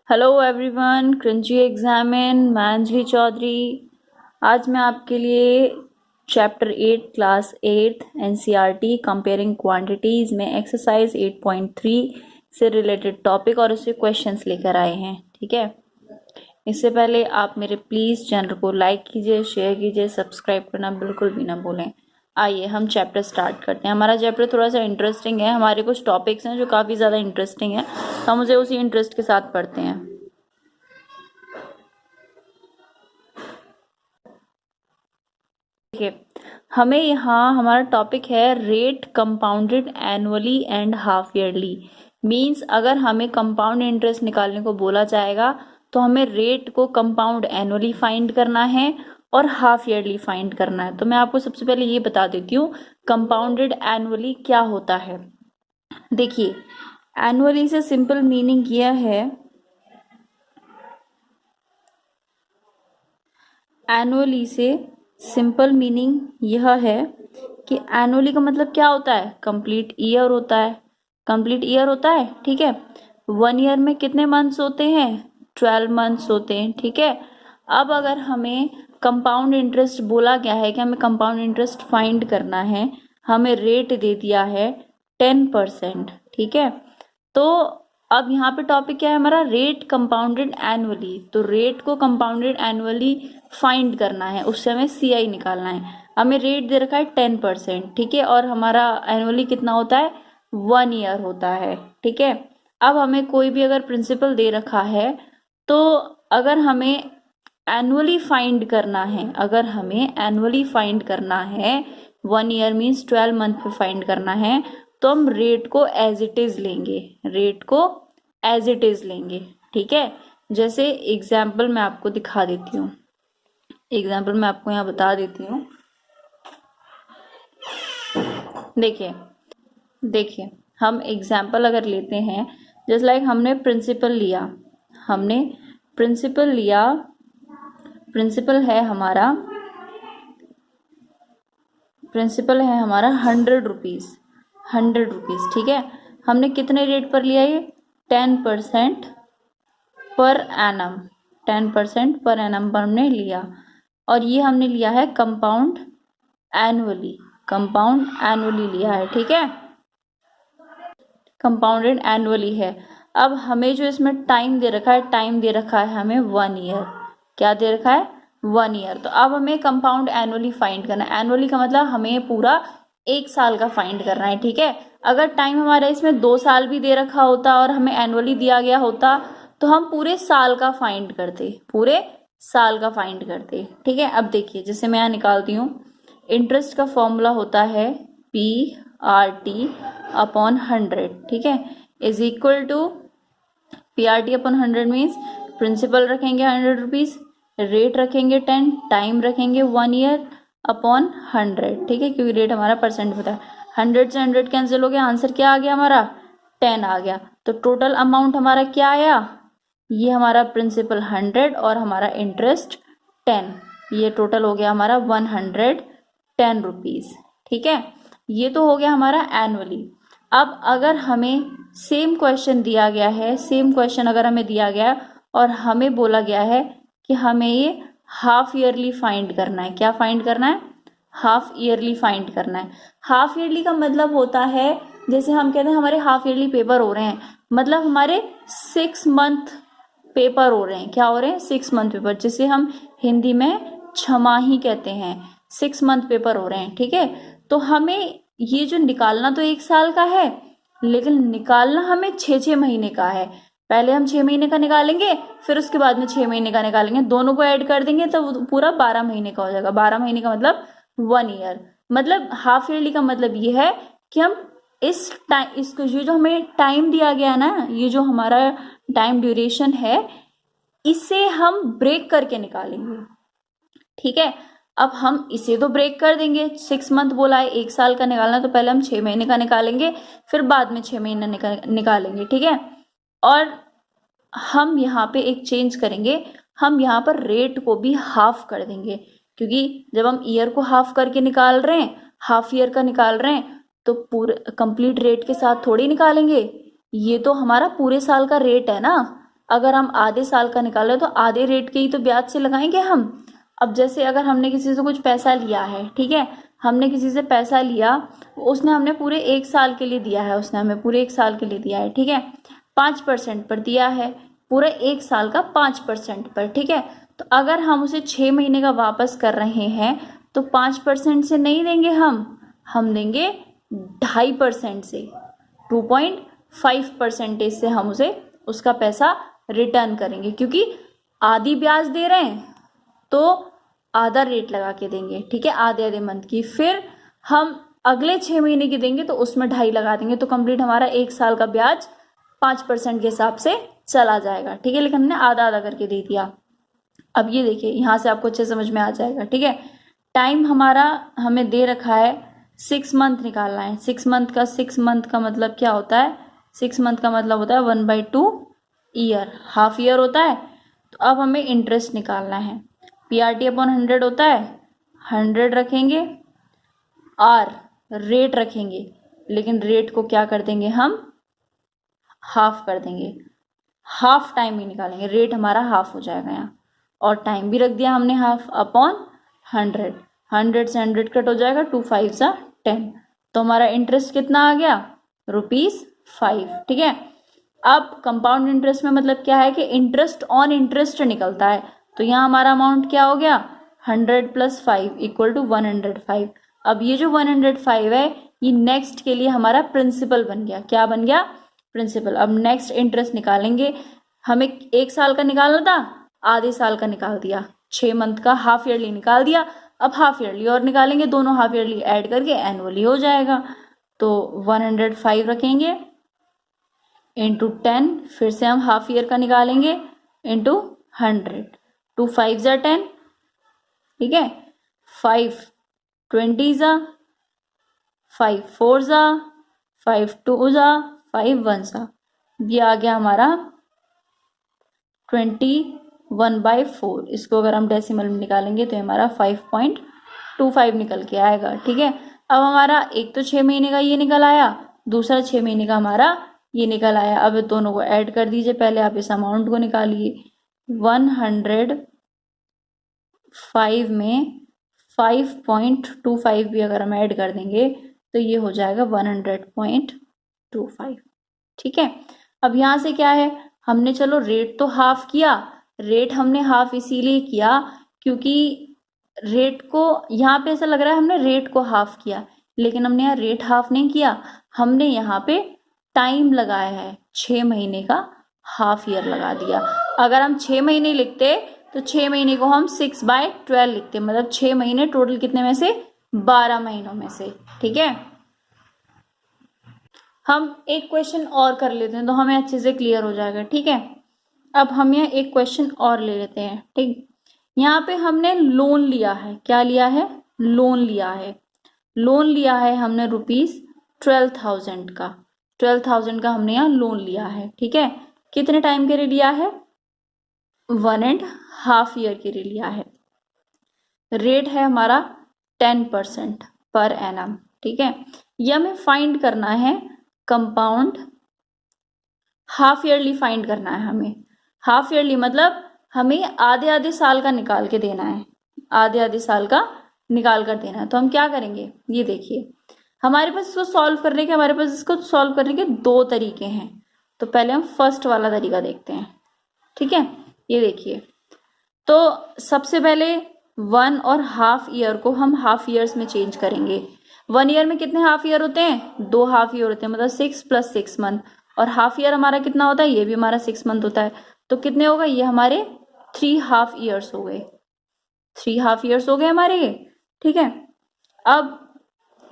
Hello everyone, crunchy examine मैं अंजलि चौधरी। आज मैं आपके लिए chapter 8 class 8 NCERT comparing quantities में एक्सरसाइज 8.3 से रिलेटेड टॉपिक और उससे क्वेश्चंस लेकर आए हैं। ठीक है, इससे पहले आप मेरे प्लीज़ चैनल को लाइक कीजिए, शेयर कीजिए, सब्सक्राइब करना बिल्कुल भी ना भूलें। आइए हम चैप्टर स्टार्ट करते हैं। हमारा चैप्टर थोड़ा सा इंटरेस्टिंग है, हमारे कुछ टॉपिक्स हैं जो काफ़ी ज़्यादा इंटरेस्टिंग है, तो हम उसे उसी इंटरेस्ट के साथ पढ़ते हैं। देखिए, हमें यहाँ हमारा टॉपिक है rate compounded annually and half yearly. Means अगर हमें कंपाउंड इंटरेस्ट निकालने को बोला जाएगा तो हमें रेट को कंपाउंड एनुअली फाइंड करना है और हाफ ईयरली फाइंड करना है। तो मैं आपको सबसे पहले ये बता देती हूँ कंपाउंडेड एनुअली क्या होता है। देखिए, एनुअली से सिंपल मीनिंग यह है, एनुअली से सिंपल मीनिंग यह है कि एनुअली का मतलब क्या होता है, कंप्लीट ईयर होता है। कंप्लीट ईयर होता है, ठीक है। 1 ईयर में कितने मंथ्स होते हैं, 12 मंथ्स होते हैं, ठीक है। अब अगर हमें कंपाउंड इंटरेस्ट बोला गया है कि हमें कंपाउंड इंटरेस्ट फाइंड करना है, हमें रेट दे दिया है 10%, ठीक है। तो अब यहाँ पे टॉपिक क्या है हमारा, रेट कंपाउंडेड एनुअली। तो रेट को कंपाउंडेड एनुअली फाइंड करना है, उससे हमें सीआई निकालना है। हमें रेट दे रखा है 10%, ठीक है, और हमारा एनुअली कितना होता है, 1 ईयर होता है, ठीक है। अब हमें कोई भी अगर प्रिंसिपल दे रखा है तो अगर हमें एनुअली फाइंड करना है, अगर हमें एनुअली फाइंड करना है, 1 ईयर मीन्स 12 मंथ पे फाइंड करना है, तो हम रेट को एज इट इज लेंगे, रेट को एज इट इज लेंगे, ठीक है। जैसे एग्जाम्पल मैं आपको दिखा देती हूँ, एग्जाम्पल मैं आपको यहाँ बता देती हूँ। देखिए हम एग्जाम्पल अगर लेते हैं, जस्ट लाइक हमने प्रिंसिपल लिया, हमने प्रिंसिपल लिया, प्रिंसिपल है हमारा 100 रुपीज़, 100 रुपीज़, ठीक है। हमने कितने रेट पर लिया, ये 10% पर एनम, 10% पर एनम पर हमने लिया, और ये हमने लिया है कंपाउंड एनुअली, कंपाउंड एनुअली लिया है, ठीक है, कंपाउंडेड एनुअली है। अब हमें जो इसमें टाइम दे रखा है, टाइम दे रखा है हमें 1 ईयर, क्या दे रखा है, 1 ईयर। तो अब हमें कंपाउंड एनुअली फाइंड करना है, एनुअली का मतलब हमें पूरा 1 साल का फाइंड करना है, ठीक है। अगर टाइम हमारा इसमें 2 साल भी दे रखा होता और हमें एनुअली दिया गया होता तो हम पूरे साल का फाइंड करते, पूरे साल का फाइंड करते, ठीक है। अब देखिए, जैसे मैं यहाँ निकालती हूँ, इंटरेस्ट का फॉर्मूला होता है PRT अपॉन 100, ठीक है, is equal to PRT upon 100 means principal रखेंगे 100 रुपीज़, रेट रखेंगे 10, टाइम रखेंगे 1 ईयर अपॉन 100, ठीक है, क्योंकि रेट हमारा परसेंट होता है। 100 से 100 कैंसिल हो गया, आंसर क्या आ गया हमारा, 10 आ गया। तो टोटल अमाउंट हमारा क्या आया, ये हमारा प्रिंसिपल 100 और हमारा इंटरेस्ट 10, ये टोटल हो गया हमारा 110 रुपीज़, ठीक है। ये तो हो गया हमारा एनुअली। अब अगर हमें सेम क्वेश्चन दिया गया है, सेम क्वेश्चन अगर हमें दिया गया और हमें बोला गया है कि हमें ये हाफ ईयरली फाइंड करना है, क्या फाइंड करना है, हाफ ईयरली फाइंड करना है। हाफ ईयरली का मतलब होता है, जैसे हम कहते हैं हमारे हाफ ईयरली पेपर हो रहे हैं, मतलब हमारे 6 मंथ पेपर हो रहे हैं, क्या हो रहे हैं, 6 मंथ पेपर, जिसे हम हिंदी में छमाही कहते हैं, 6 मंथ पेपर हो रहे हैं, ठीक है। तो हमें ये जो निकालना तो 1 साल का है, लेकिन निकालना हमें 6-6 महीने का है। पहले हम 6 महीने का निकालेंगे, फिर उसके बाद में 6 महीने का निकालेंगे, दोनों को ऐड कर देंगे तो पूरा 12 महीने का हो जाएगा। 12 महीने का मतलब 1 ईयर। मतलब हाफ ईयरली का मतलब ये है कि हम इस टाइम, इसको ये जो हमें टाइम दिया गया ना, ये जो हमारा टाइम ड्यूरेशन है, इसे हम ब्रेक करके निकालेंगे, ठीक है। अब हम इसे तो ब्रेक कर देंगे, 6 मंथ बोला है, 1 साल का निकालना, तो पहले हम 6 महीने का निकालेंगे, फिर बाद में 6 महीने निकालेंगे, ठीक है। और हम यहाँ पे एक चेंज करेंगे, हम यहाँ पर रेट को भी हाफ कर देंगे, क्योंकि जब हम ईयर को हाफ करके निकाल रहे हैं, हाफ ईयर का निकाल रहे हैं, तो पूरे कंप्लीट रेट के साथ थोड़ी निकालेंगे, ये तो हमारा पूरे साल का रेट है ना, अगर हम आधे साल का निकालें तो आधे रेट के ही तो ब्याज से लगाएंगे हम। अब जैसे अगर हमने किसी से कुछ पैसा लिया है, ठीक है, हमने किसी से पैसा लिया, उसने हमने पूरे 1 साल के लिए दिया है, उसने हमें पूरे 1 साल के लिए दिया है, ठीक है, 5% पर दिया है, पूरे 1 साल का 5% पर, ठीक है। तो अगर हम उसे 6 महीने का वापस कर रहे हैं तो 5% से नहीं देंगे हम देंगे 2.5% से, 2.5% से हम उसे उसका पैसा रिटर्न करेंगे, क्योंकि आधी ब्याज दे रहे हैं तो आधा रेट लगा के देंगे, ठीक है, आधे आधे मंथ की। फिर हम अगले 6 महीने की देंगे तो उसमें 2.5 लगा देंगे, तो कंप्लीट हमारा 1 साल का ब्याज 5% के हिसाब से चला जाएगा, ठीक है। लेकिन हमने आधा आधा करके दे दिया। अब ये देखिए, यहाँ से आपको अच्छे समझ में आ जाएगा, ठीक है। टाइम हमारा हमें दे रखा है 6 मंथ निकालना है। 6 मंथ का मतलब क्या होता है? 6 मंथ का मतलब होता है 1/2 ईयर, हाफ ईयर होता है। तो अब हमें इंटरेस्ट निकालना है। PRT अपॉन 100 होता है, 100 रखेंगे और रेट रखेंगे, लेकिन रेट को क्या कर देंगे हम? हाफ कर देंगे, हाफ टाइम ही निकालेंगे, रेट हमारा हाफ हो जाएगा यहाँ। और टाइम भी रख दिया हमने हाफ अपॉन 100, 100 से 100 कट हो जाएगा, 2 5 10। तो हमारा इंटरेस्ट कितना आ गया? ₹5, ठीक है। अब कंपाउंड इंटरेस्ट में मतलब क्या है कि इंटरेस्ट ऑन इंटरेस्ट निकलता है। तो यहाँ हमारा अमाउंट क्या हो गया? 100 + 5 = 105। अब ये जो 105 है ये नेक्स्ट के लिए हमारा प्रिंसिपल बन गया। क्या बन गया? प्रिंसिपल। अब नेक्स्ट इंटरेस्ट निकालेंगे। हमें 1 साल का निकालना था, आधे साल का निकाल दिया, 6 मंथ का हाफ ईयरली निकाल दिया। अब हाफ ईयरली और निकालेंगे, दोनों हाफ ईयरली ऐड करके एनुअली हो जाएगा। तो 105 रखेंगे इंटू 10, फिर से हम हाफ ईयर का निकालेंगे इंटू 100, 2 5 10, ठीक है, 5 20 5 4 5 2 5 1 ये आ गया हमारा 21/4। इसको अगर हम डेसिमल में निकालेंगे तो हमारा 5.25 निकल के आएगा, ठीक है। अब हमारा एक तो 6 महीने का ये निकल आया, दूसरा 6 महीने का हमारा ये निकल आया। अब दोनों को ऐड कर दीजिए। पहले आप इस अमाउंट को निकालिए। 105 में 5.25 भी अगर हम ऐड कर देंगे तो ये हो जाएगा 100.25, ठीक है। अब यहाँ से क्या है, हमने चलो रेट तो हाफ किया। रेट हमने हाफ इसीलिए किया क्योंकि रेट को यहाँ पे ऐसा लग रहा है हमने रेट को हाफ किया, लेकिन हमने यहाँ रेट हाफ नहीं किया, हमने यहाँ पे टाइम लगाया है। 6 महीने का हाफ ईयर लगा दिया। अगर हम 6 महीने लिखते तो 6 महीने को हम 6/12 लिखते, मतलब 6 महीने टोटल कितने में से? 12 महीनों में से, ठीक है। हम एक क्वेश्चन और कर लेते हैं तो हमें अच्छे से क्लियर हो जाएगा, ठीक है। अब हम यहाँ एक क्वेश्चन और ले लेते हैं, ठीक। यहाँ पे हमने लोन लिया है। क्या लिया है? लोन लिया है। लोन लिया है हमने ₹12,000 का। 12,000 का हमने यहाँ लोन लिया है, ठीक है। कितने टाइम के लिए लिया है? 1.5 ईयर के लिए लिया है। रेट है हमारा 10% पर एनम, ठीक है। ये हमें फाइंड करना है कंपाउंड हाफ ईयरली फाइंड करना है हमें। हाफ ईयरली मतलब हमें आधे आधे साल का निकाल के देना है, आधे आधे साल का निकाल कर देना है। तो हम क्या करेंगे, ये देखिए, हमारे पास इसको सॉल्व करने के दो तरीके हैं। तो पहले हम फर्स्ट वाला तरीका देखते हैं, ठीक है। ये देखिए, तो सबसे पहले 1 और हाफ ईयर को हम हाफ ईयर्स में चेंज करेंगे। 1 ईयर में कितने हाफ ईयर होते हैं? 2 हाफ ईयर होते हैं, मतलब 6 + 6 मंथ। और हाफ ईयर हमारा कितना होता है? ये भी हमारा 6 मंथ होता है। तो कितने होगा? ये हमारे 3 हाफ ईयर्स हो गए। 3 हाफ ईयर्स हो गए हमारे ये, ठीक है। अब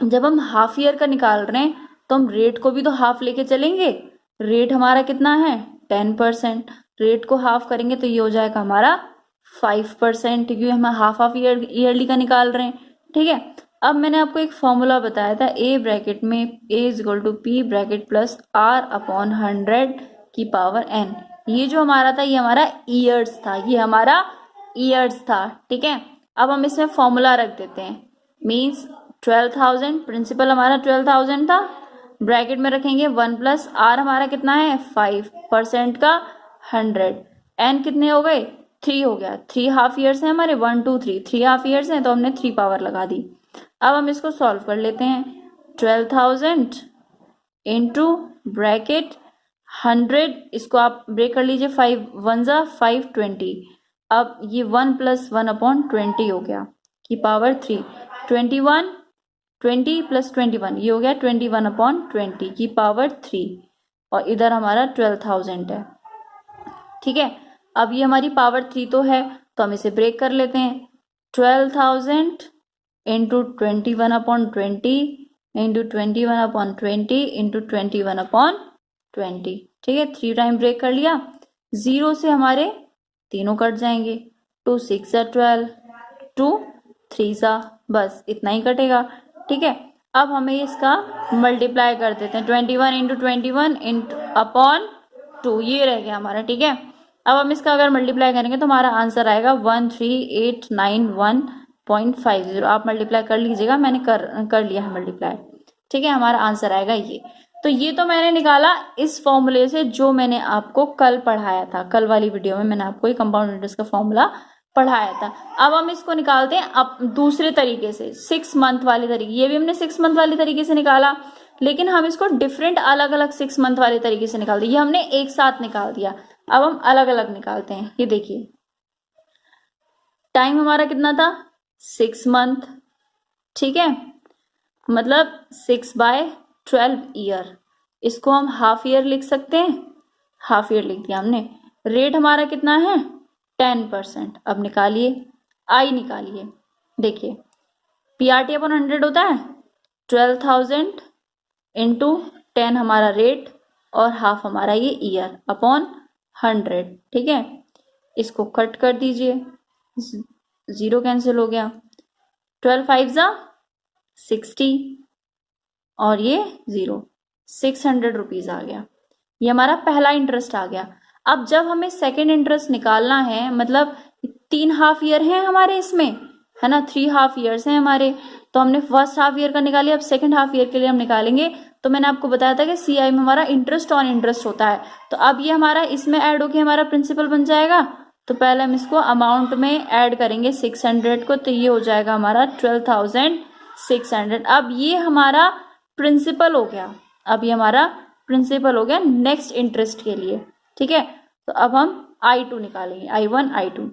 जब हम हाफ ईयर का निकाल रहे हैं तो हम रेट को भी तो हाफ लेके चलेंगे। रेट हमारा कितना है? 10%। रेट को हाफ करेंगे तो ये हो जाएगा हमारा 5%, क्योंकि हम हाफ ईयरली का निकाल रहे हैं, ठीक है। अब मैंने आपको एक फॉर्मूला बताया था, A ब्रैकेट में A = P bracket plus R/100n। ये जो हमारा था ये हमारा ईयर्स था, ये हमारा ईयर्स था, ठीक है। अब हम इसमें फॉर्मूला रख देते हैं। मीन्स 12,000 प्रिंसिपल हमारा 12,000 था, ब्रैकेट में रखेंगे 1 + R हमारा कितना है? 5% का 100। n कितने हो गए? 3 हो गया। 3 हाफ ईयर्स हैं हमारे, 1 2 3, 3 हाफ ईयर्स हैं, तो हमने 3 पावर लगा दी। अब हम इसको सॉल्व कर लेते हैं। 12,000 इंटू ब्रैकेट 100, इसको आप ब्रेक कर लीजिए, 5 1 जा 5 20। अब ये 1 + 1/20 हो गया की पावर 3। 21 20 + 21 ये हो गया 21/20 की पावर 3, और इधर हमारा 12,000 है। ठीक है, अब ये हमारी पावर 3 तो है, तो हम इसे ब्रेक कर लेते हैं। 12,000 इंटू 21/20 इंटू 21/20 इंटू 21/20। ठीक है, 3 टाइम ब्रेक कर लिया। 0 से हमारे तीनों कट जाएंगे। 2 6 = 12, 2 3 सा, बस इतना ही कटेगा। ठीक है, अब हमें इसका मल्टीप्लाई कर देते हैं। 21 इंटू 21 अपॉन 2, ये रह गया हमारा। ठीक है, अब हम इसका अगर मल्टीप्लाई करेंगे तो हमारा आंसर आएगा 13,891.50। आप मल्टीप्लाई कर लीजिएगा, मैंने कर लिया है मल्टीप्लाई। ठीक है, हमारा आंसर आएगा ये। तो ये तो मैंने निकाला इस फॉर्मूले से जो मैंने आपको कल पढ़ाया था। कल वाली वीडियो में मैंने आपको कंपाउंड इंटरेस्ट का फॉर्मूला पढ़ाया था। अब हम इसको निकालते हैं अब दूसरे तरीके से, 6 मंथ वाले तरीके। ये भी हमने 6 मंथ वाले तरीके से निकाला, लेकिन हम इसको डिफरेंट अलग अलग 6 मंथ वाले तरीके से निकाल दिया। ये हमने एक साथ निकाल दिया, अब हम अलग अलग निकालते हैं। ये देखिए, टाइम हमारा कितना था? 6 मंथ। ठीक है, मतलब 6/12 ईयर। इसको हम हाफ ईयर लिख सकते हैं, हाफ ईयर लिख दिया हमने। रेट हमारा कितना है? 10%। अब निकालिए, आई निकालिए। देखिए, PRT/100 होता है 12,000 इंटू 10 हमारा रेट, और हाफ हमारा ये ईयर अपॉन 100। ठीक है, इसको कट कर दीजिए, 0 कैंसिल हो गया। 12 5 जा 60, और ये 0, 600 रुपीज आ गया। ये हमारा पहला इंटरेस्ट आ गया। अब जब हमें सेकेंड इंटरेस्ट निकालना है, मतलब 3 हाफ ईयर हैं हमारे इसमें, है ना, 3 हाफ ईयर्स हैं हमारे, तो हमने फर्स्ट हाफ ईयर का निकालिए। अब सेकेंड हाफ ईयर के लिए हम निकालेंगे। तो मैंने आपको बताया था कि CI में हमारा इंटरेस्ट ऑन इंटरेस्ट होता है। तो अब ये हमारा इसमें ऐड होके हमारा प्रिंसिपल बन जाएगा। तो पहले हम इसको अमाउंट में ऐड करेंगे 600 को, तो ये हो जाएगा हमारा 12,600। अब ये हमारा प्रिंसिपल हो गया, अब ये हमारा प्रिंसिपल हो गया नेक्स्ट इंटरेस्ट के लिए। ठीक है, तो अब हम I2 निकालेंगे, I1 I2।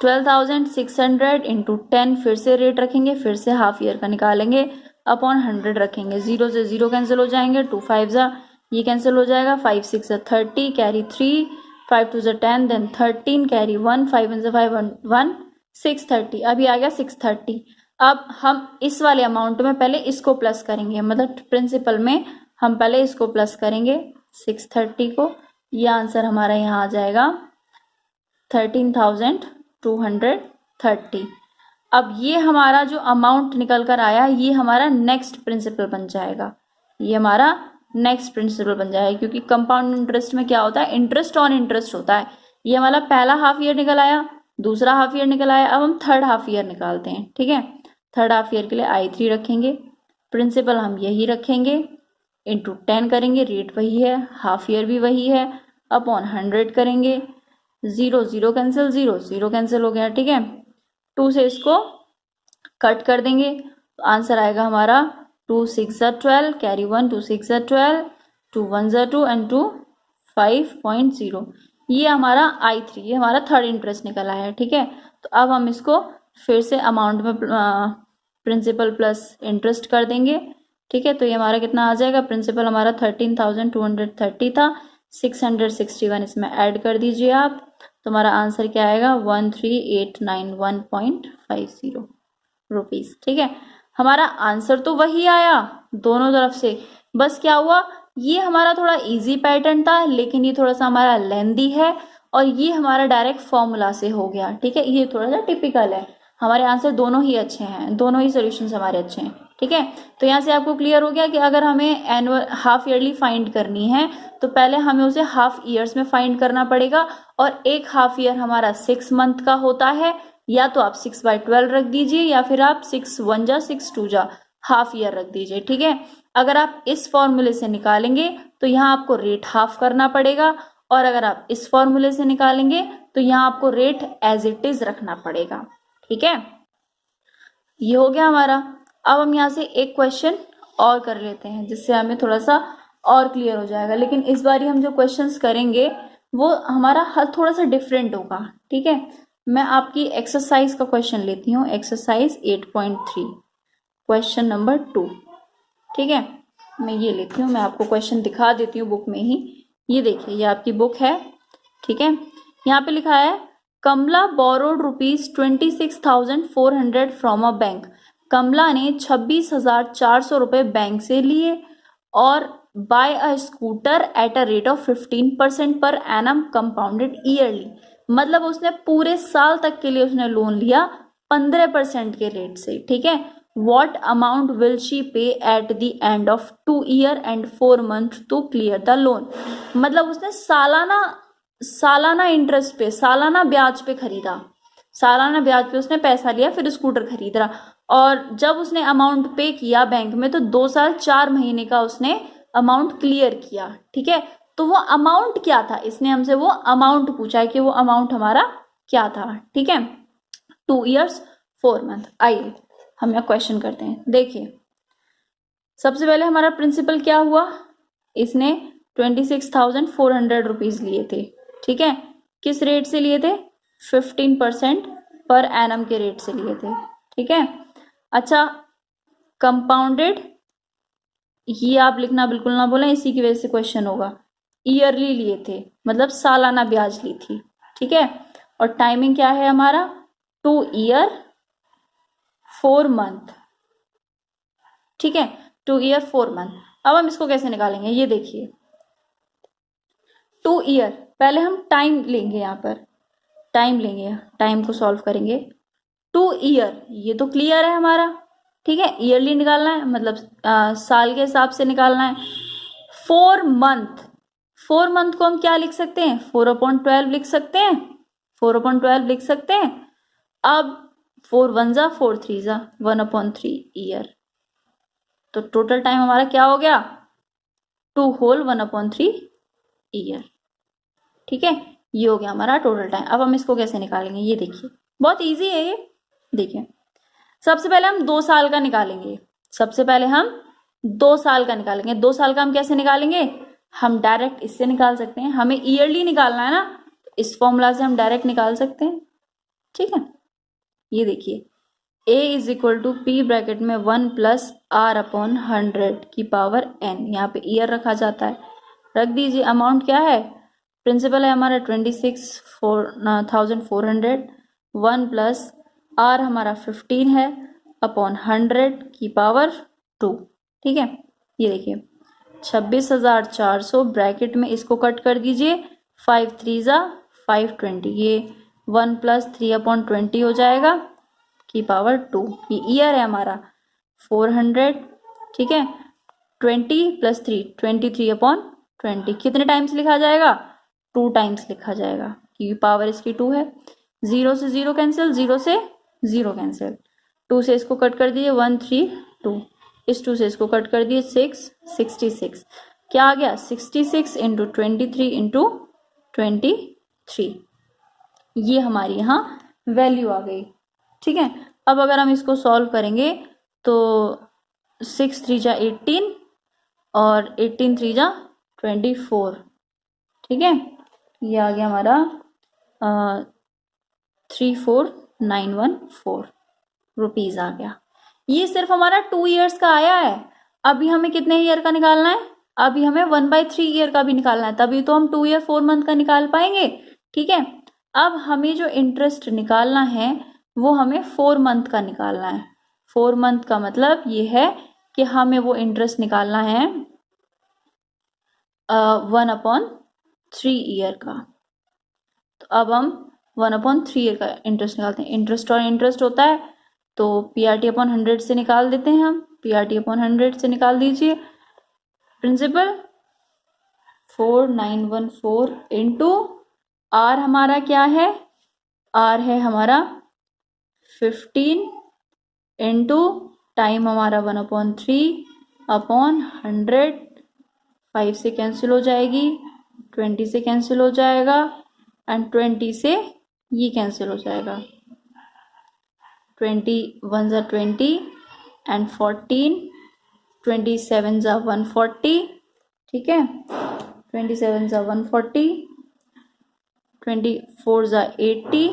12,600 इंटू 10, फिर से रेट रखेंगे, फिर से हाफ ईयर का निकालेंगे, अपॉन 100 रखेंगे। 0 से 0 कैंसिल हो जाएंगे, 2 5 जा, ये कैंसिल हो जाएगा, 5 6 जा 30, कैरी 3, 5 2 जा 10, देन 13, कैरी 1, 5 1 जा 5 1 630। अभी आ गया 630। अब हम इस वाले अमाउंट में पहले इसको प्लस करेंगे, मतलब प्रिंसिपल में हम पहले इसको प्लस करेंगे 630 को। यह आंसर हमारा यहाँ आ जाएगा 13,230। अब ये हमारा जो अमाउंट निकल कर आया, ये हमारा नेक्स्ट प्रिंसिपल बन जाएगा, ये हमारा नेक्स्ट प्रिंसिपल बन जाएगा। क्योंकि कंपाउंड इंटरेस्ट में क्या होता है? इंटरेस्ट ऑन इंटरेस्ट होता है। ये हमारा पहला हाफ ईयर निकल आया, दूसरा हाफ ईयर निकल आया। अब हम थर्ड हाफ ईयर निकालते हैं। ठीक है, थर्ड हाफ ईयर के लिए I3 रखेंगे, प्रिंसिपल हम यही रखेंगे, इंटू 10 करेंगे, रेट वही है, हाफ ईयर भी वही है, अपॉन 100 करेंगे। 0 0 कैंसिल, 0 0 कैंसिल हो गया। ठीक है, 2 से इसको कट कर देंगे, तो आंसर आएगा हमारा 2 6 जा 12, कैरी 1, 2 6 जा 12, 2 1 जा 2 एंड 2 5.0। ये हमारा I3, ये हमारा थर्ड इंटरेस्ट निकल आया है। ठीक है, तो अब हम इसको फिर से अमाउंट में प्रिंसिपल प्लस इंटरेस्ट कर देंगे। ठीक है, तो ये हमारा कितना आ जाएगा? प्रिंसिपल हमारा 13,230 था, 661 इसमें ऐड कर दीजिए आप, तो हमारा आंसर क्या आएगा? 13,891.50 रुपीज। ठीक है, हमारा आंसर तो वही आया दोनों तरफ से, बस क्या हुआ, ये हमारा थोड़ा इजी पैटर्न था, लेकिन ये थोड़ा सा हमारा लेंदी है, और ये हमारा डायरेक्ट फॉर्मूला से हो गया। ठीक है, ये थोड़ा सा टिपिकल है। हमारे आंसर दोनों ही अच्छे हैं, दोनों ही सॉल्यूशंस हमारे अच्छे हैं। ठीक है, तो यहाँ से आपको क्लियर हो गया कि अगर हमें एनुअल हाफ ईयरली फाइंड करनी है, तो पहले हमें उसे हाफ ईयर्स में फाइंड करना पड़ेगा, और एक हाफ ईयर हमारा 6 मंथ का होता है। या तो आप 6/12 रख दीजिए, या फिर आप 6 1 जा 6 2 जा हाफ ईयर रख दीजिए। ठीक है, अगर आप इस फॉर्मूले से निकालेंगे तो यहाँ आपको रेट हाफ करना पड़ेगा, और अगर आप इस फॉर्मूले से निकालेंगे तो यहाँ आपको रेट एज इट इज रखना पड़ेगा। ठीक है, ये हो गया हमारा। अब हम यहाँ से एक क्वेश्चन और कर लेते हैं जिससे हमें थोड़ा सा और क्लियर हो जाएगा, लेकिन इस बार हम जो क्वेश्चंस करेंगे वो हमारा हल थोड़ा सा डिफरेंट होगा। ठीक है, मैं आपकी एक्सरसाइज का क्वेश्चन लेती हूँ, एक्सरसाइज 8.3 क्वेश्चन नंबर 2। ठीक है, मैं ये लेती हूँ, मैं आपको क्वेश्चन दिखा देती हूँ बुक में ही। ये देखिए, ये आपकी बुक है। ठीक है, यहाँ पे लिखा है Kamala borrowed ₹26,400 from a bank. Kamala ने 26,400 रुपए बैंक से लिए और buy a scooter at a rate of 15% per annum compounded yearly. मतलब उसने पूरे साल तक के लिए उसने लोन लिया 15% के रेट से। ठीक है, what amount will she pay at the end of 2 year and 4 month to clear the loan। मतलब उसने सालाना इंटरेस्ट पे, सालाना ब्याज पे खरीदा, सालाना ब्याज पे उसने पैसा लिया, फिर स्कूटर खरीदा और जब उसने अमाउंट पे किया बैंक में तो 2 साल 4 महीने का उसने अमाउंट क्लियर किया। ठीक है, तो वो अमाउंट क्या था, इसने हमसे वो अमाउंट पूछा है कि वो अमाउंट हमारा क्या था। ठीक है, 2 years 4 month। आइए हम यहाँ क्वेश्चन करते हैं। देखिए, सबसे पहले हमारा प्रिंसिपल क्या हुआ, इसने 26,400 रुपीज लिए थे। ठीक है, किस रेट से लिए थे, 15% पर एनम के रेट से लिए थे। ठीक है, अच्छा, कंपाउंडेड, ये आप लिखना बिल्कुल ना बोलें, इसी की वजह से क्वेश्चन होगा। ईयरली लिए थे, मतलब सालाना ब्याज ली थी। ठीक है, और टाइमिंग क्या है हमारा, 2 year 4 month। ठीक है, 2 year 4 month। अब हम इसको कैसे निकालेंगे, ये देखिए, 2 year, पहले हम टाइम लेंगे, यहाँ पर टाइम लेंगे, टाइम को सॉल्व करेंगे। 2 year, ये तो क्लियर है हमारा। ठीक है, ईयरली निकालना है, मतलब साल के हिसाब से निकालना है। 4 month, 4 month को हम क्या लिख सकते हैं, 4/12 लिख सकते हैं, 4/12 लिख सकते हैं। अब 4 1 जा 4 3 जा 1/3 ईयर, तो टोटल टाइम हमारा क्या हो गया, 2 होल 1/3 ईयर। ठीक है, ये हो गया हमारा टोटल टाइम। अब हम इसको कैसे निकालेंगे, ये देखिए, बहुत इजी है ये। देखिए, सबसे पहले हम 2 साल का निकालेंगे, सबसे पहले हम 2 साल का निकालेंगे। 2 साल का हम कैसे निकालेंगे, हम डायरेक्ट इससे निकाल सकते हैं, हमें ईयरली निकालना है ना, इस फॉर्मूला से हम डायरेक्ट निकाल सकते हैं। ठीक है, ये देखिए, a is equal to P bracket में 1 प्लस r/100 की पावर n, यहाँ पे ईयर रखा जाता है, रख दीजिए। अमाउंट क्या है, प्रिंसिपल है हमारा 26,400, 1 प्लस r हमारा 15 है अपॉन 100 की पावर 2। ठीक है, ये देखिए 26,400 ब्रैकेट में इसको कट कर दीजिए, 5 3 जा 520, ये 1 प्लस 3/20 हो जाएगा की पावर 2। ये ईयर है हमारा 400। ठीक है, 20 प्लस 3 23/20, कितने टाइम्स लिखा जाएगा, 2 टाइम्स लिखा जाएगा क्योंकि पावर इसकी 2 है। 0 से 0 कैंसिल, 0 से 0 कैंसिल, 2 से इसको कट कर दिए 1 3 2, इस 2 से इसको कट कर दिए 6 66, क्या आ गया 66 इंटू 23 इंटू 23, ये हमारी यहाँ वैल्यू आ गई। ठीक है, अब अगर हम इसको सॉल्व करेंगे तो 6 3 जा 18 और 18 3 जा 24। ठीक है, ये आ गया हमारा 34,914 रुपीज आ गया। ये सिर्फ हमारा 2 years का आया है। अभी हमें कितने ईयर का निकालना है, अभी हमें 1/3 ईयर का भी निकालना है, तभी तो हम 2 year 4 month का निकाल पाएंगे। ठीक है, अब हमें जो इंटरेस्ट निकालना है वो हमें 4 month का निकालना है। 4 month का मतलब ये है कि हमें वो इंटरेस्ट निकालना है 1/3 ईयर का। तो अब हम 1/3 ईयर का इंटरेस्ट निकालते हैं। इंटरेस्ट और इंटरेस्ट होता है तो PRT/100 से निकाल देते हैं हम, PRT/100 से निकाल दीजिए। प्रिंसिपल 4914 इंटू आर हमारा क्या है, आर है हमारा 15 इंटू टाइम हमारा 1/3 अपॉन 100, 5 से कैंसिल हो जाएगी, 20 से कैंसिल हो जाएगा एंड 20 से ये कैंसिल हो जाएगा। 21 ज़ा 20 एंड 14, 27 ज़ा 140, ठीक है, 27 ज़ा 140, 24 ज़ा 80,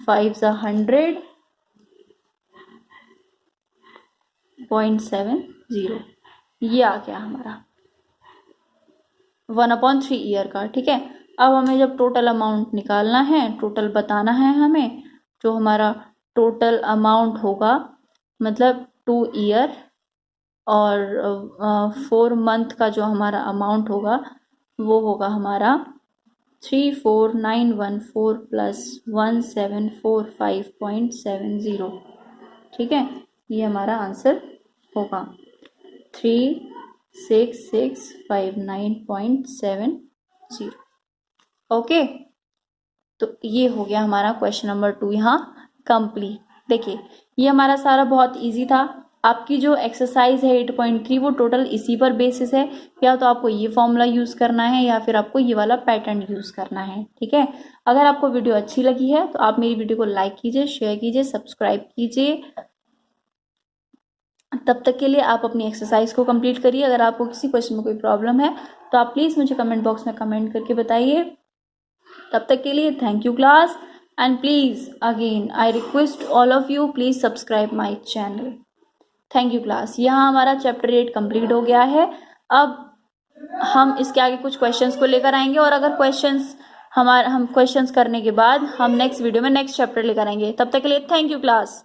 5 ज़ा 100, 0.70, ये आ गया हमारा 1/3 ईयर का। ठीक है, अब हमें जब टोटल अमाउंट निकालना है, टोटल बताना है हमें, जो हमारा टोटल अमाउंट होगा मतलब 2 ईयर और 4 मंथ का जो हमारा अमाउंट होगा वो होगा हमारा 34914 प्लस 1745.70। ठीक है, ये हमारा आंसर होगा 36659.70। ओके, तो ये हो गया हमारा क्वेश्चन नंबर 2 यहाँ कंप्लीट। देखिए ये हमारा सारा बहुत इजी था। आपकी जो एक्सरसाइज है 8.3 वो टोटल इसी पर बेसिस है, या तो आपको ये फॉर्मूला यूज करना है या फिर आपको ये वाला पैटर्न यूज करना है। ठीक है, अगर आपको वीडियो अच्छी लगी है तो आप मेरी वीडियो को लाइक कीजिए, शेयर कीजिए, सब्सक्राइब कीजिए। तब तक के लिए आप अपनी एक्सरसाइज को कंप्लीट करिए। अगर आपको किसी क्वेश्चन में कोई प्रॉब्लम है तो आप प्लीज मुझे कमेंट बॉक्स में कमेंट करके बताइए। तब तक के लिए thank you class, and please again I request all of you please subscribe my channel. Thank you class. यहाँ हमारा चैप्टर 8 कंप्लीट हो गया है। अब हम इसके आगे कुछ क्वेश्चंस को लेकर आएंगे, और अगर हम क्वेश्चंस करने के बाद हम नेक्स्ट वीडियो में नेक्स्ट चैप्टर लेकर आएंगे। तब तक के लिए थैंक यू क्लास।